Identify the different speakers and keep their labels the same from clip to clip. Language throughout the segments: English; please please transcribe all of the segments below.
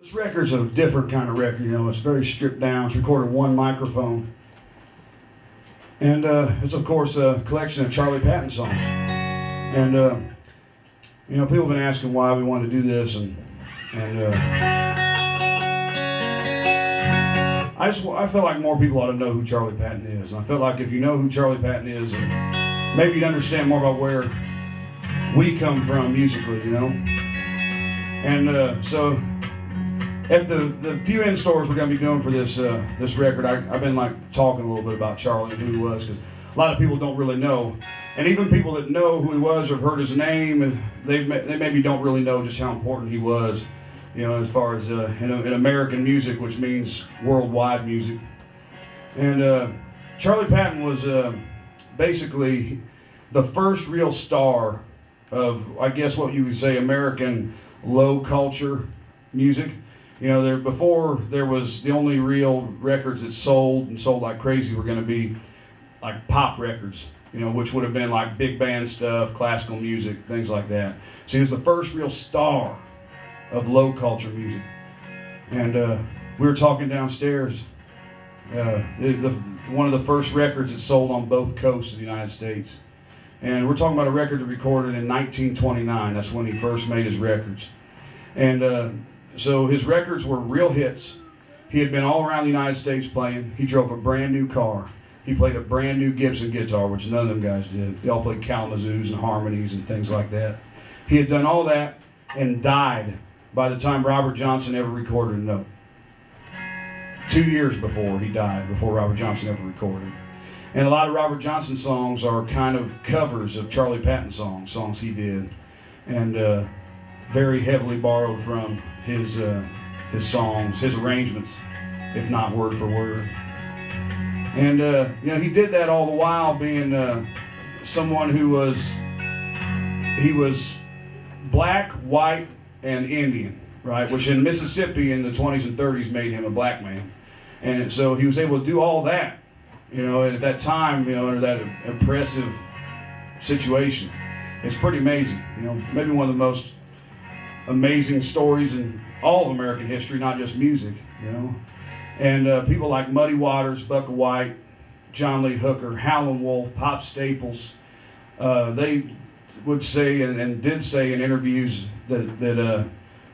Speaker 1: This record's a different kind of record, you know. It's very stripped down. It's recorded one microphone. And it's, of course, a collection of Charlie Patton songs. And, you know, people have been asking why we wanted to do this. I felt like more people ought to know who Charlie Patton is. And I felt like if you know who Charlie Patton is, and maybe you'd understand more about where we come from musically, you know. And so at the few in stores we're going to be doing for this this record, I've been like talking a little bit about Charlie and who he was, because a lot of people don't really know, and even people that know who he was or have heard his name, and they maybe don't really know just how important he was, you know, as far as in American music, which means worldwide music. And Charlie Patton was basically the first real star of, I guess, what you would say American low culture music. You know, before there was the only real records that sold like crazy were going to be like pop records, you know, which would have been like big band stuff, classical music, things like that. So he was the first real star of low culture music. And we were talking downstairs. One of the first records that sold on both coasts of the United States. And we're talking about a record that recorded in 1929. That's when he first made his records. And so his records were real hits. He had been all around the United States playing. He drove a brand new car. He played a brand new Gibson guitar, which none of them guys did. They all played Kalamazoos and harmonies and things like that. He had done all that and died by the time Robert Johnson ever recorded a note. 2 years before he died, before Robert Johnson ever recorded. And a lot of Robert Johnson songs are kind of covers of Charlie Patton songs he did. And very heavily borrowed from his songs, his arrangements, if not word for word. And you know, he did that all the while being someone who was black, white, and Indian, right? Which in Mississippi in the 20s and 30s made him a black man. And so he was able to do all that, you know, and at that time, you know, under that oppressive situation. It's pretty amazing, you know, maybe one of the most amazing stories in all of American history, not just music, you know. And people like Muddy Waters, Bucka White, John Lee Hooker, Howlin' Wolf, Pop Staples, they would say and did say in interviews that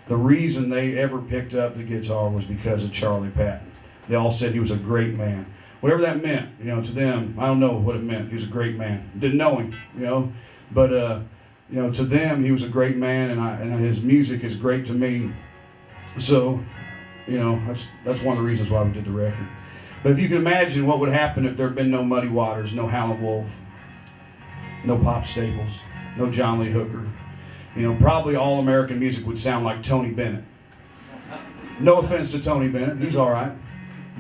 Speaker 1: the reason they ever picked up the guitar was because of Charlie Patton. They all said he was a great man. Whatever that meant, you know, to them, I don't know what it meant. He was a great man. Didn't know him, you know, but you know, to them, he was a great man, and his music is great to me. So, you know, that's one of the reasons why we did the record. But if you can imagine what would happen if there had been no Muddy Waters, no Howlin' Wolf, no Pop Staples, no John Lee Hooker, you know, probably all American music would sound like Tony Bennett. No offense to Tony Bennett, he's all right.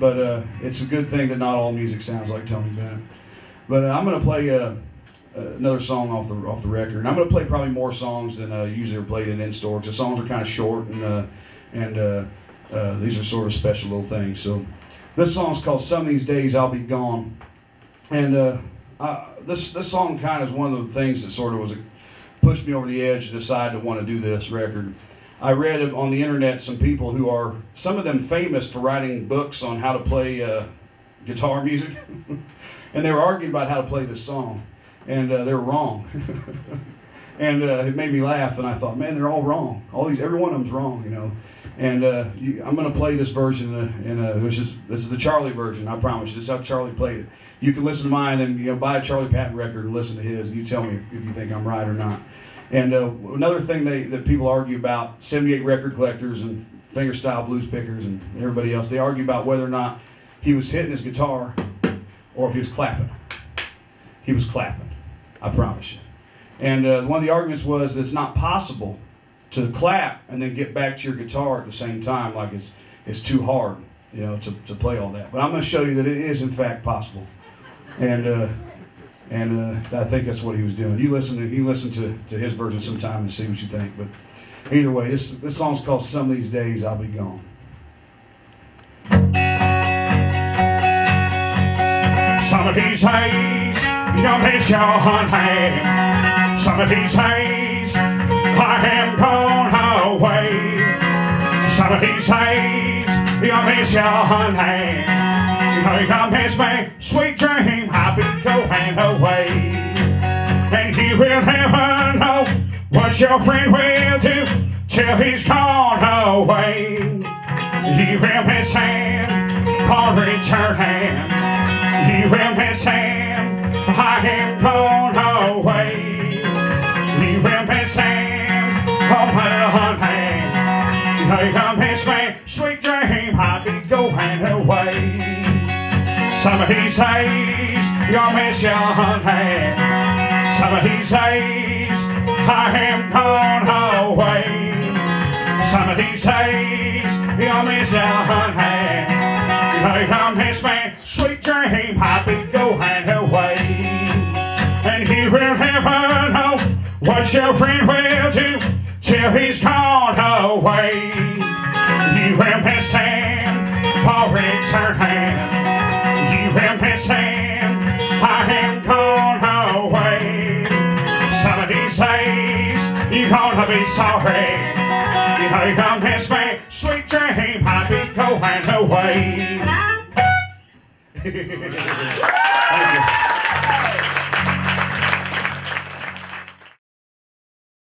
Speaker 1: But it's a good thing that not all music sounds like Tony Bennett. But I'm going to play another song off the record. And I'm going to play probably more songs than usually are played in store. The songs are kind of short, and these are sort of special little things. So this song's called "Some of These Days I'll Be Gone," and this song kind of is one of the things that sort of pushed me over the edge to decide to want to do this record. I read on the internet some people who are, some of them famous for writing books on how to play guitar music, and they were arguing about how to play this song. And they were wrong. And it made me laugh, and I thought, man, they're all wrong. Every one of them's wrong, you know. And I'm going to play this version, this is the Charlie version, I promise you. This is how Charlie played it. You can listen to mine, and you know, buy a Charlie Patton record and listen to his, and you tell me if you think I'm right or not. And another thing that people argue about, 78 record collectors and fingerstyle blues pickers and everybody else, they argue about whether or not he was hitting his guitar or if he was clapping. He was clapping, I promise you. And one of the arguments was that it's not possible to clap and then get back to your guitar at the same time, like it's too hard, you know, to play all that. But I'm going to show you that it is in fact possible. And I think that's what he was doing. You listen to his version sometime and see what you think. But either way, this song's called "Some of These Days I'll Be Gone." Some of these days you'll miss your honey. Some of these days I am gone away.
Speaker 2: Some of these days, you'll miss your honey. You'll miss me, sweet dream, I'll be going away. And you will never know what your friend will do till he's gone away. You will miss him upon returning. You will miss him, I am gone away. You will miss him, oh my honey. You'll miss me, sweet dream, I'll be going away. Some of these days, you'll miss your honey. Some of these days, I am gone away. Some of these days, you'll miss your honey. You'll miss me, sweet dream, I'll be going away. And he will never know what your friend will do till he's gone away. You will miss him for returning. You will miss him, I am gone away. Some of these days, you're gonna be sorry. You're gonna miss me, sweet dream, I'll be going away. Thank you.